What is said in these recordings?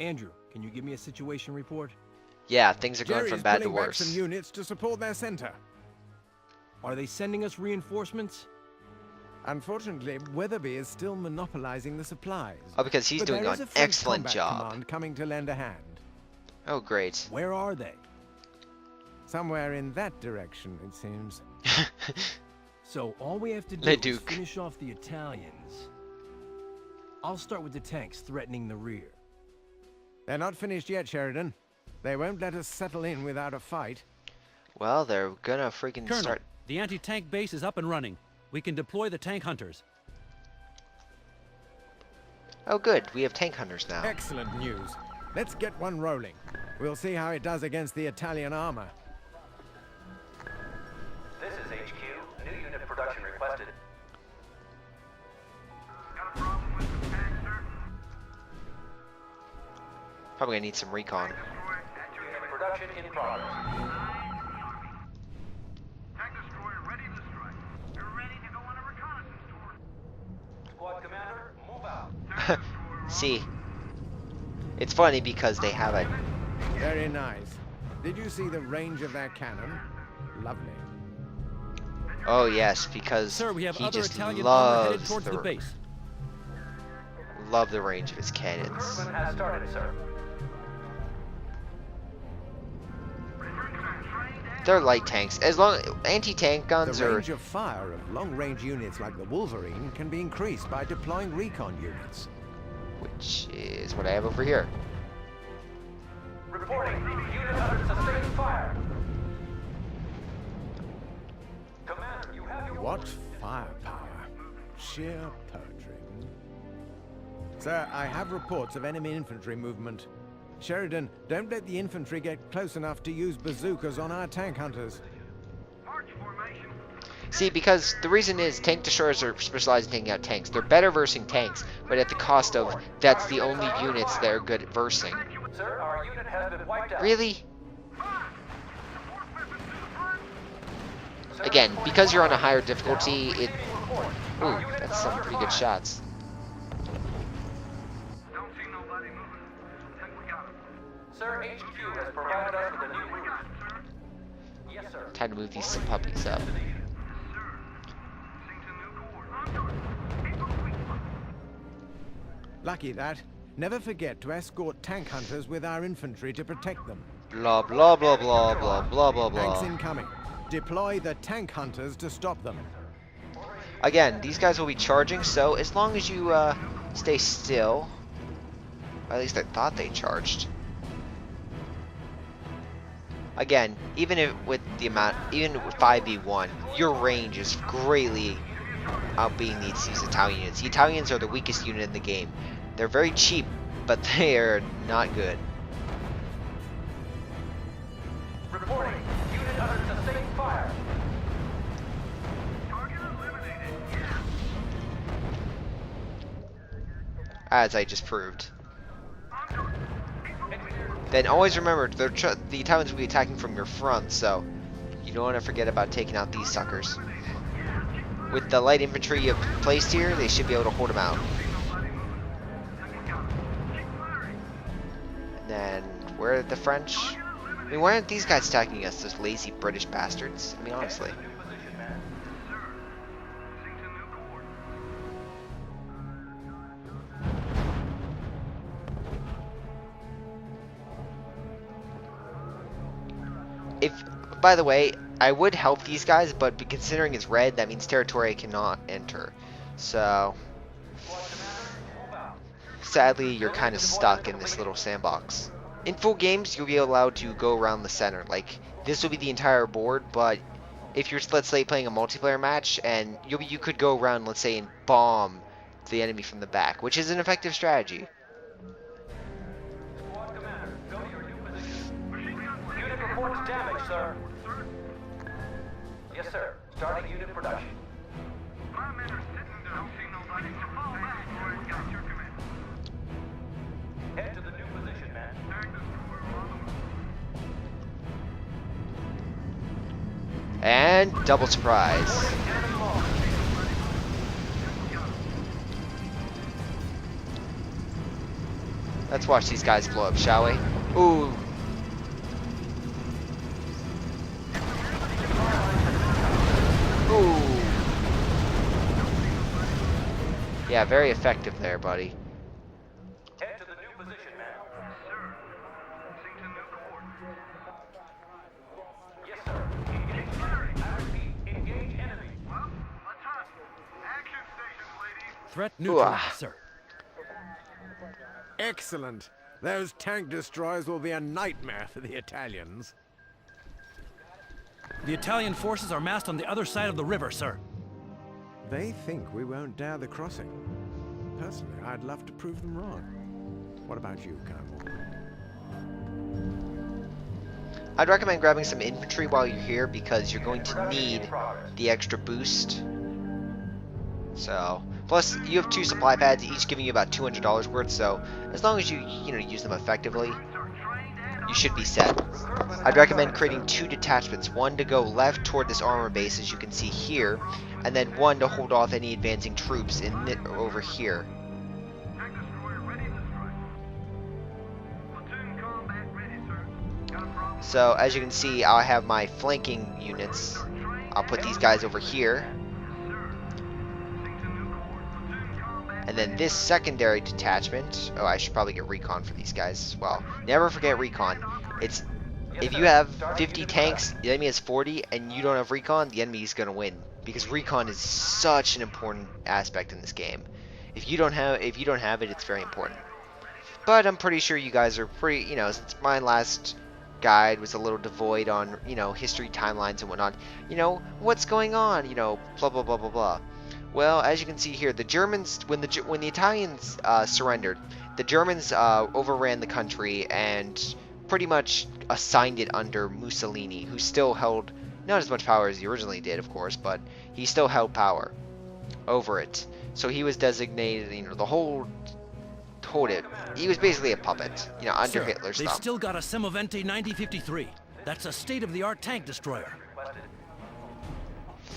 Andrew, can you give me a situation report? Yeah, things are going Jerry's from bad to pulling back worse. some units to support their center. Are they sending us reinforcements? Unfortunately, Weatherby is still monopolizing the supplies. Oh, because he's But doing there is an a French excellent combat job. command coming to lend a hand. Oh, great. Where are they? Somewhere in that direction, it seems. So all we have to do Le is Duc. finish off the Italians. I'll start with the tanks threatening the rear. They're not finished yet, Sheridan. They won't let us settle in without a fight. Well, they're gonna freaking Colonel, start. the anti-tank base is up and running. We can deploy the tank hunters. Oh, good. We have tank hunters now. Excellent news. Let's get one rolling. We'll see how it does against the Italian armor. This is HQ. New unit production requested. Probably gonna need some recon. Unit production in progress. Tank destroyer ready to strike. You're ready to go on a reconnaissance tour. Squad commander, move out. See, it's funny because they have a. Very nice. Did you see the range of their cannon? Lovely. Oh yes, because Sir, we have he other just Italian armor headed loves towards the base. love the range of his cannons. Recruitment has started, sir. They're light tanks. As long anti-tank guns The are. range of fire of long-range units like the Wolverine can be increased by deploying recon units. Which is what I have over here. Reporting. Unit under sustained fire. Commander, you have your What firepower. Sheer poetry. Sir, I have reports of enemy infantry movement. Sheridan, don't let the infantry get close enough to use bazookas on our tank hunters. March formation. See, because the reason is tank destroyers are specialized in taking out tanks. They're better versing tanks, but at the cost of that's the only units that are good at versing. Sir, our unit has been wiped out. Really? Support weapons to the front. Sir, Again, because you're on a higher difficulty, it. report. Ooh, Our unit that's is some under pretty good fire. shots. Don't see nobody moving. Think we got him. Sir, HQ has provided us with a new route. Yes, sir. Time to move these some puppies up. Lucky that. Never forget to escort tank hunters with our infantry to protect them. Blah blah blah blah blah blah blah Tanks blah. incoming. Deploy the tank hunters to stop them. Again, these guys will be charging, so as long as you stay still. At least I thought they charged. Again, even if with the amount, even with 5v1, your range is greatly outbeating these Italian units. The Italians are the weakest unit in the game. They're very cheap, but they are not good. Reporting. Unit under sustained fire. Target eliminated. As I just proved. Then always remember, the Italians will be attacking from your front, so you don't want to forget about taking out these suckers. With the light infantry you've placed here, they should be able to hold them out. And then, where are the French? I mean, why aren't these guys attacking us, those lazy British bastards? I mean, honestly. If, by the way, I would help these guys, but considering it's red, that means territory I cannot enter. So, sadly, you're kind of stuck in this little sandbox. In full games, you'll be allowed to go around the center. Like, this will be the entire board, but if you're, let's say, playing a multiplayer match, and you could go around, let's say, and bomb the enemy from the back, which is an effective strategy. Squad commander, go to your new position. Unit reports damage, sir. Yes, sir. Starting unit production. Firemen are sitting down. Don't see nobody. Fall back. Got your command. Head to the new position, man. Tank destroyer on the move. And double surprise. Enemy lost. Let's watch these guys blow up, shall we? Ooh. Ooh. Yeah, very effective there, buddy. Head to the new position, man. Sir. Seems a new coordinates. Yes, sir. Engage enemy. I repeat, engage enemy. Well, let's hunt. Action stations, ladies. Threat Ooh, neutralized, sir. Excellent. Those tank destroyers will be a nightmare for the Italians. The Italian forces are massed on the other side of the river, sir. They think we won't dare the crossing. Personally, I'd love to prove them wrong. What about you, Colonel? I'd recommend grabbing some infantry while you're here because you're going to need the extra boost. So, plus you have 2 supply pads, each giving you about $200 worth. So, as long as you use them effectively, you should be set. I'd recommend creating 2 detachments, one to go left toward this armor base, as you can see here, and then one to hold off any advancing troops over here. Tank destroyer ready to strike. Platoon combat ready, sir. Got a problem? So, as you can see, I have my flanking units. I'll put these guys over here. And then this secondary detachment, oh, I should probably get recon for these guys as well. Never forget recon. It's if you have 50 tanks, the enemy has 40, and you don't have recon, the enemy is going to win. Because recon is such an important aspect in this game. If you don't have it, it's very important. But I'm pretty sure you guys are pretty, since my last guide was a little devoid on, history timelines and whatnot. What's going on, blah blah blah blah blah. Well, as you can see here, the Germans, when the Italians surrendered, the Germans overran the country and pretty much assigned it under Mussolini, who still held not as much power as he originally did, of course, but he still held power over it. So he was designated, he was basically a puppet, under Sir, Hitler's they've thumb. still got a Semovente 9053. That's a state-of-the-art tank destroyer.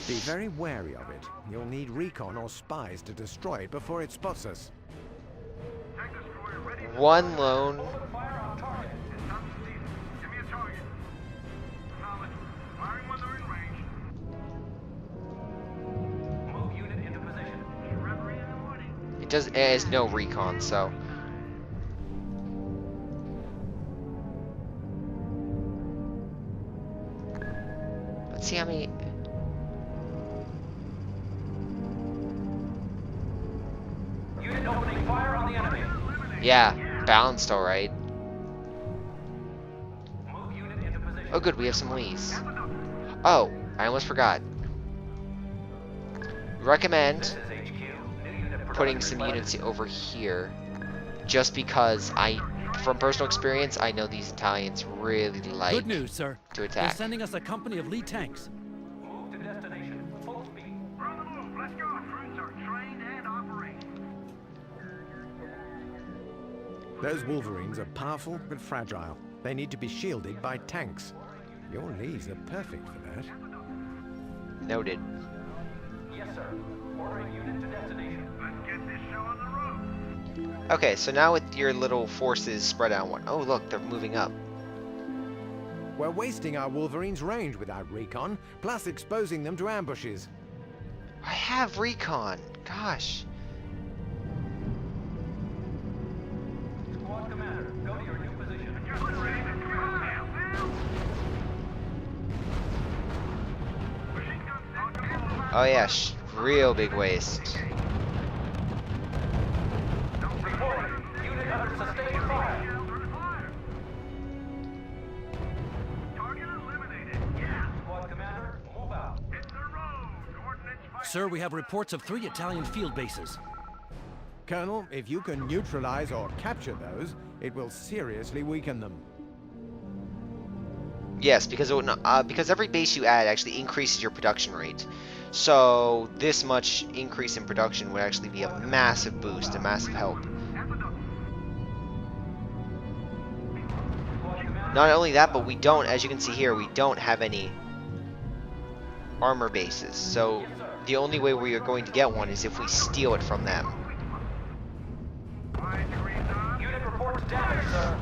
Be very wary of it. You'll need recon or spies to destroy it before it spots us. Tank destroyer ready to One lone. Fire on target. It's time to see. Give me a target. Acknowledge. Firing when they're in range. Move unit into position. Reverie in the morning. It has no recon, so. Let's see how many. Unit opening fire on the enemy. Yeah, balanced alright. Move unit into position. Oh good, we have some Lees. Oh, I almost forgot. Recommend This is HQ. New unit putting production some requested. units over here. Just because from personal experience, I know these Italians really like Good news, sir. to They're attack. sending us a company of Lee tanks. Move to destination. Full speed. We're on the move. Let's go. Troops are trained and operating. Those Wolverines are powerful but fragile. They need to be shielded by tanks. Your Lees are perfect for that. Noted. Yes, sir. Ordering unit to destination. Let's get this show on the road. Okay, so now with your little forces spread out one. Oh look, they're moving up. We're wasting our Wolverines' range without recon, plus exposing them to ambushes. I have recon. Gosh. Squad commander, go to your new position. Just ready to go. Machine guns on command. Oh yeah, real big waste. Reporting. Unit under sustained fire. Target eliminated. Yeah. Squad commander, move out. Hit the road. Coordinates fire. Sir, we have reports of 3 Italian field bases. Colonel, if you can neutralize or capture those, it will seriously weaken them. Yes, because every base you add actually increases your production rate. So this much increase in production would actually be a massive boost, a massive help. Not only that, but we don't, as you can see here, we don't have any armor bases. So the only way we are going to get one is if we steal it from them. Unit report to damage, sir.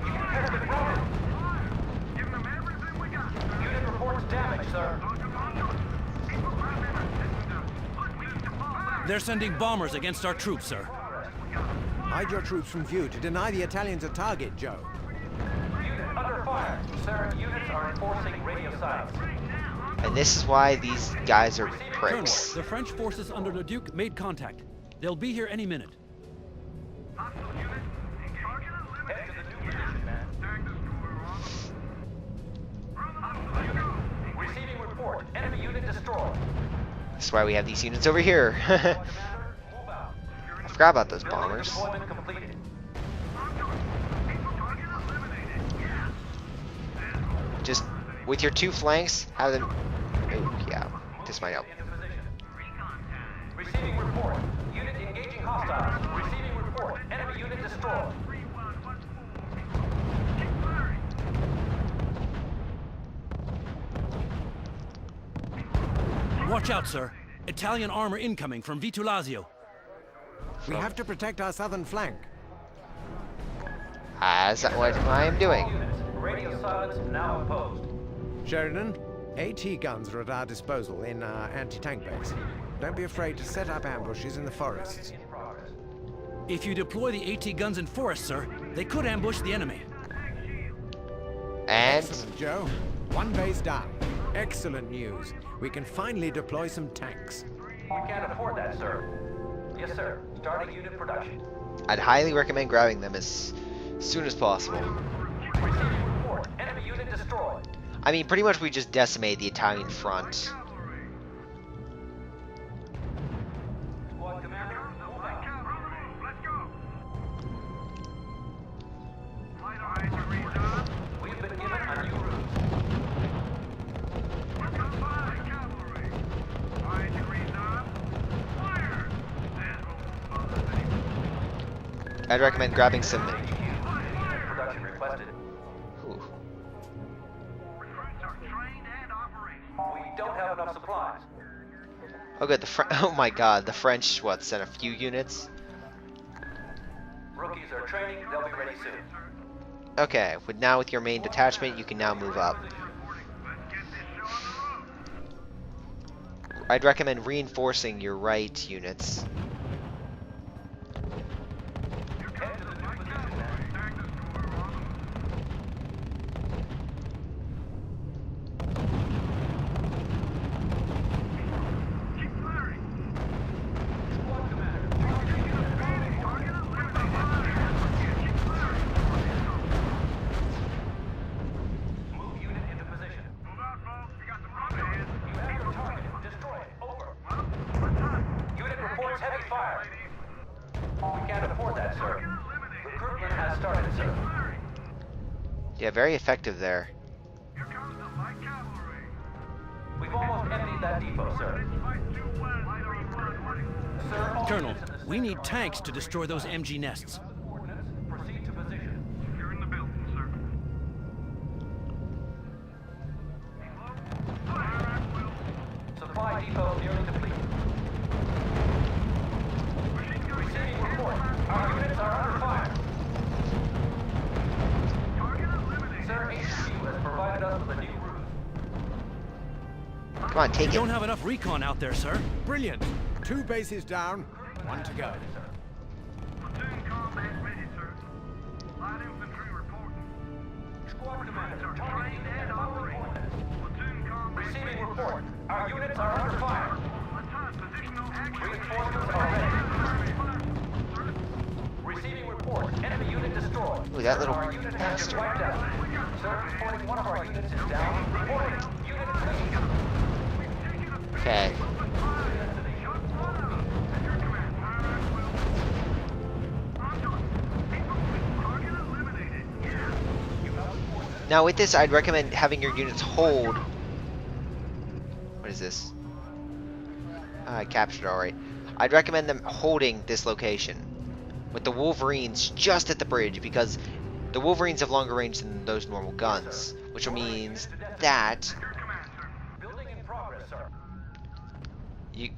Unit has been routed. Giving them everything we got. Unit reports damage, sir. They're sending bombers against our troops, sir. Hide your troops from view to deny the Italians a target, Joe. Unit under fire. Sir, units are enforcing radio silence. And this is why these guys are Colonel, pricks. the French forces under Le Duc made contact. They'll be here any minute. Hostile unit. Engage. Head to the new position, man. Tag destroyer on. Receiving report. Enemy unit destroyed. That's why we have these units over here. Commander, move out. I forgot about those Building bombers. deployment completed. Just with your two flanks, have them. Oh, yeah, this might help. Into position. Receiving report. Unit engaging hostiles. Receiving report. Enemy unit destroyed. Watch out, sir. Italian armor incoming from Vitulazio. We have to protect our southern flank. As what I am doing. Units. Radio silence now imposed. Sheridan, AT guns are at our disposal in our anti-tank base. Don't be afraid to set up ambushes in the forests. In progress. If you deploy the AT guns in forest, sir, they could ambush the enemy. And Excellent, Joe. One base down. Excellent news. We can finally deploy some tanks. We can't afford that, sir. Yes, sir. Starting unit production. I'd highly recommend grabbing them as soon as possible. Receiving report. Enemy unit destroyed. I mean, pretty much we just decimated the Italian front. Squad commander, move out. Let's go. We've been given a new route. I'd recommend grabbing some. Production requested. Ooh. We don't have enough supplies. Oh, good. Oh my God, the French what sent a few units. Rookies are training. They'll be ready soon. Okay, with your main detachment, you can now move up. I'd recommend reinforcing your right units. Head to the new position, man. Squad commander. Move unit into position. You have your target. Destroy it. Over. Unit reports heavy fire. We can't afford that, sir. Recruitment has started, sir. Yeah, very effective there. We've almost emptied that depot, sir. Sir, all Colonel, units in the we center need are tanks to destroy those MG nests. coordinates. Proceed to position. You're in the building, sir. Supply depot nearly depleted. Receiving report. Our units are under fire. Sir, HQ has provided us with a new route. Come on, take We it. don't have enough recon out there, sir. Brilliant. 2 bases down, 1 to go. Platoon combat ready, sir. Light infantry reporting. Squad commander, target unit and operating. Platoon combat Receiving report. Our units are under fire. positional action. Reinforcements are ready. Receiving report. Enemy unit destroyed. Ooh, that little Our unit has bastard. been wiped out. Sir, reporting one of our units is down. Reporting. Unit clean. Okay. Now with this, I'd recommend having your units hold. What is this? I captured it alright. I'd recommend them holding this location with the Wolverines just at the bridge, because the Wolverines have longer range than those normal guns, which means that Building in progress, sir.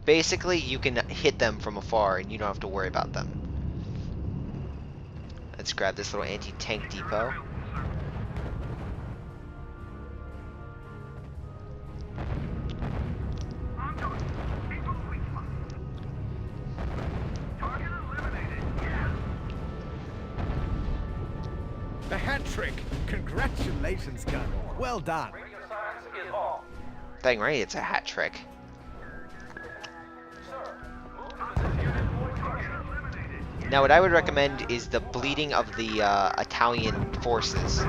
Basically, you can hit them from afar and you don't have to worry about them. Let's grab this little anti-tank depot. The hat trick! Congratulations, Colonel. Well done. Radio silence is off. Dang right, it's a hat trick. Now, what I would recommend is the bleeding of the Italian forces.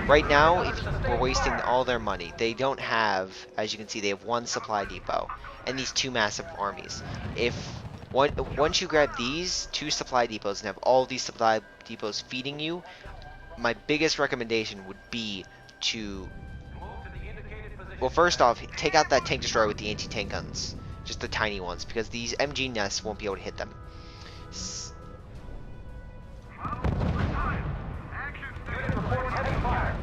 Right now, if we're wasting all their money. They don't have, as you can see, they have one supply depot and these two massive armies. Once you grab these two supply depots and have all these supply depots feeding you, my biggest recommendation would be to, well, first off, take out that tank destroyer with the anti-tank guns, just the tiny ones, because these MG nests won't be able to hit them. Unit reports heavy fire.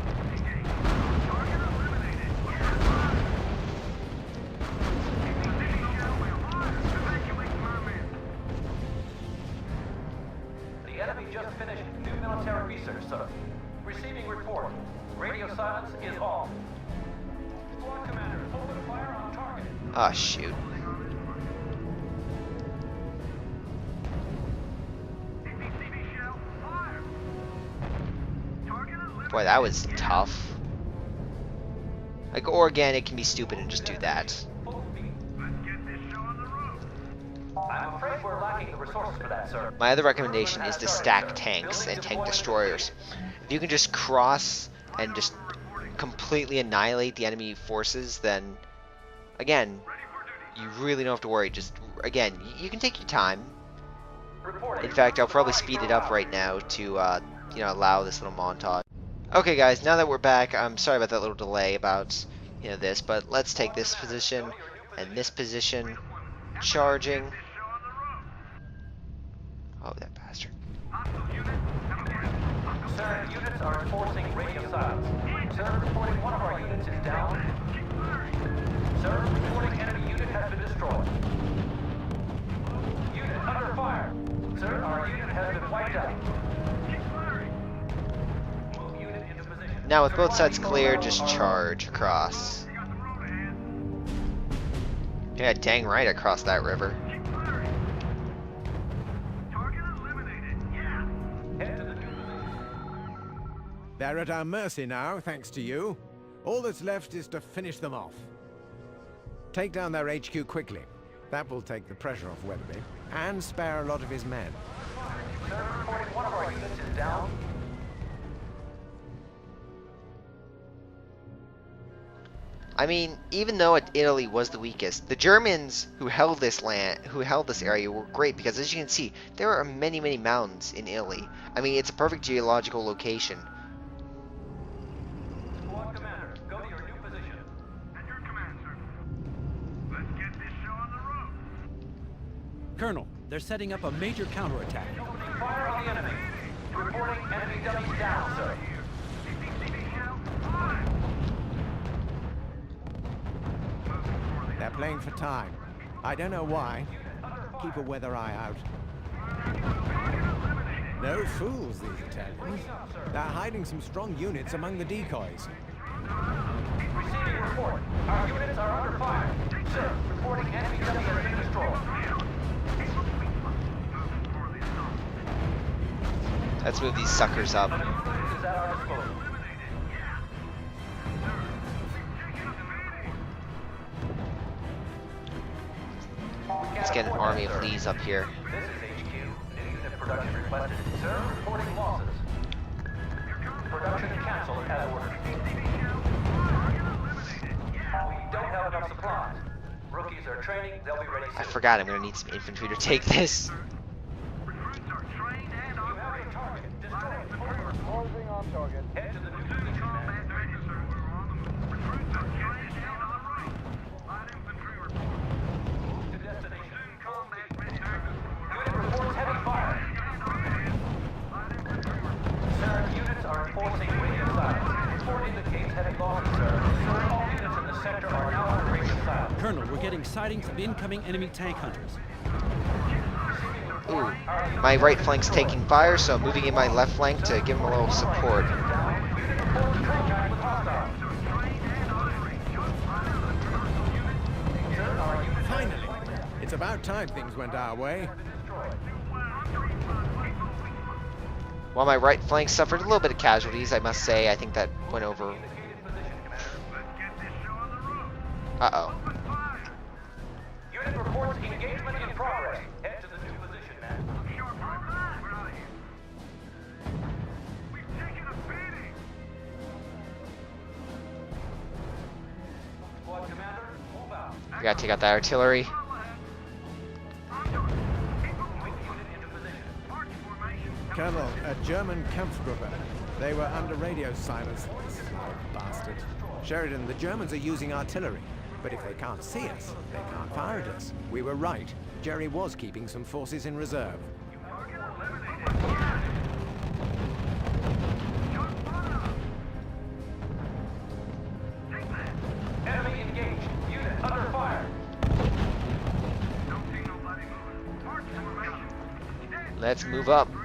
The enemy just finished new military research, sir. Receiving report. Radio silence is off. Squad commander, open fire on target. Ah, shoot. Boy, that was tough. Like, organic can be stupid and just do that. Full speed. I'm afraid we're lacking the resources for that, sir. My other recommendation is to stack tanks and tank destroyers. If you can just cross and just completely annihilate the enemy forces, then, again, you really don't have to worry. Just, again, you can take your time. In fact, I'll probably speed it up right now to, you know, allow this little montage. Okay, guys, now that we're back, I'm sorry about that little delay about, you know, this, but let's take this position and this position. Charging. Oh, that bastard. Sir, units are enforcing radio silence. Sir, reporting one of our units is down. Sir, reporting enemy unit has been destroyed. Unit under fire. Sir, our unit has been wiped out. Move unit into position. Now, with both sides clear, just charge across. Yeah, dang right across that river. Head to the new position. They're at our mercy now, thanks to you. All that's left is to finish them off. Take down their HQ quickly. That will take the pressure off Weatherby and spare a lot of his men. Sir, reporting one of our units is down. I mean, even though Italy was the weakest, the Germans who held this area were great because, as you can see, there are many, many mountains in Italy. I mean, it's a perfect geological location. Squad commander, go to your new position. At your command, sir. Let's get this show on the road. Colonel, they're setting up a major counterattack. Opening fire on the enemy. Reporting enemy dummies down, sir. They're playing for time. I don't know why. Keep a weather eye out. No fools, these Italians. They're hiding some strong units among the decoys. Receiving report. Our units are under fire. Sir, reporting enemy dummy has been destroyed. Let's move these suckers up. Is at our disposal. Let's get an army of Lees up here. This is HQ. New unit production requested. Sir, reporting losses. Production canceled as ordered. We don't have enough supplies. Rookies are training. They'll be ready soon. I forgot I'm gonna need some infantry to take this. Recruits are trained and You have a target. Destroy it. Over. Closing on target. Head to the new position, man. Thank you, sir. We're on the move. Recruits are trained and on the route. Light infantry report. Move to destination. Soon combat returns. Unit reports heavy fire. Light infantry report. Sir, units are enforcing radio silence. Report indicates heavy losses, sir. Sir, all units in the sector are now on radio silence. Colonel, we're getting showing sightings of incoming enemy tank hunters. Ooh, my right flank's taking fire, so I'm moving in my left flank to give him a little support. Finally! It's about time things went our way. While my right flank suffered a little bit of casualties, I must say, I think that went over. Uh-oh. Unit reports engagement in progress. Head to the new position, man. We've taken a beating. Squad commander, move out. We gotta take out the artillery. Quick unit into position. March formation. Colonel, a German Kampfgruppe. They were under radio silence. Bastard. Sheridan, the Germans are using artillery. But if they can't see us, they can't fire at us. We were right. Jerry was keeping some forces in reserve. Enemy engaged. Unit under fire. Don't see nobody moving. March formation. Let's move up. Move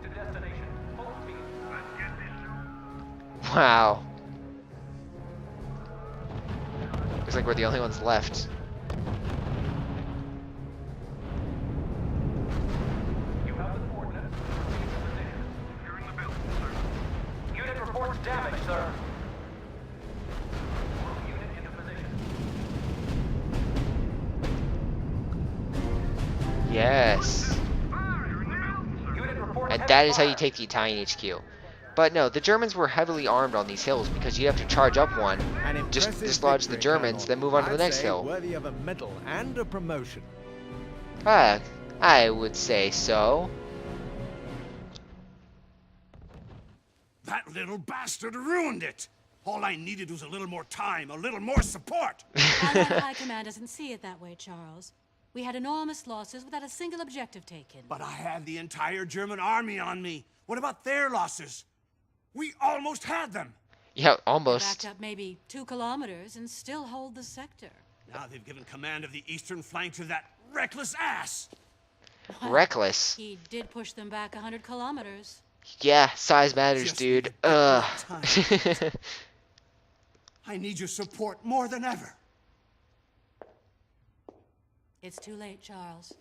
to destination. Full speed. Let's get this show. Wow. Looks like we're the only ones left. You have the coordinates. Proceed to position. You're in the building, sir. Unit reports damage, sir. Move unit into position. Yes. You're in the building, sir. Unit reports And heavy that is how you fire. take the Italian HQ. But no, the Germans were heavily armed on these hills because you have to charge up one, An just impressive dislodge the victory, Germans, Colonel. then move on to the I'd next say hill. Worthy of a medal and a promotion. Ah, I would say so. That little bastard ruined it! All I needed was a little more time, a little more support! I know the High Command doesn't see it that way, Charles. We had enormous losses without a single objective taken. But I had the entire German army on me. What about their losses? We almost had them! Yeah, Backed almost. up maybe 2 kilometers and still hold the sector. Now they've given command of the eastern flank to that reckless ass! Well, Reckless. He did push them back 100 kilometers. Yeah, size matters, Just dude. need a bit Ugh. more time. I need your support more than ever. It's too late, Charles.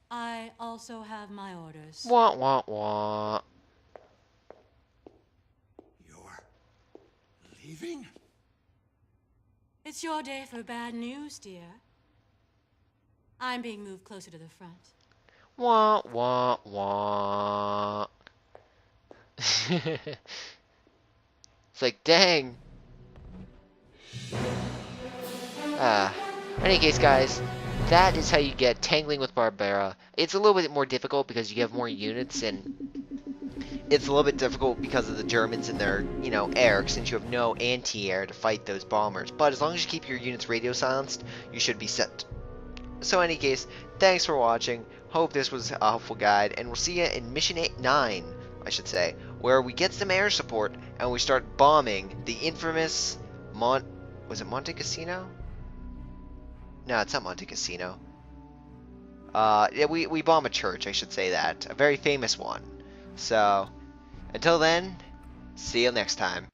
I also have my orders. Wah, wah, wah. You're leaving? It's your day for bad news, dear. I'm being moved closer to the front. Wah, wah, wah. It's like, dang. In any case, guys, that is how you get Tangling with Barbara. It's a little bit more difficult because you have more units, and it's a little bit difficult because of the Germans and their, you know, air, since you have no anti-air to fight those bombers. But as long as you keep your units radio silenced, you should be set. So in any case, thanks for watching. Hope this was a helpful guide, and we'll see you in Mission 9, I should say, where we get some air support and we start bombing the infamous was it Monte Cassino? No, it's not Monte Cassino. Yeah, we bomb a church, I should say that. A very famous one. So, until then, see you next time.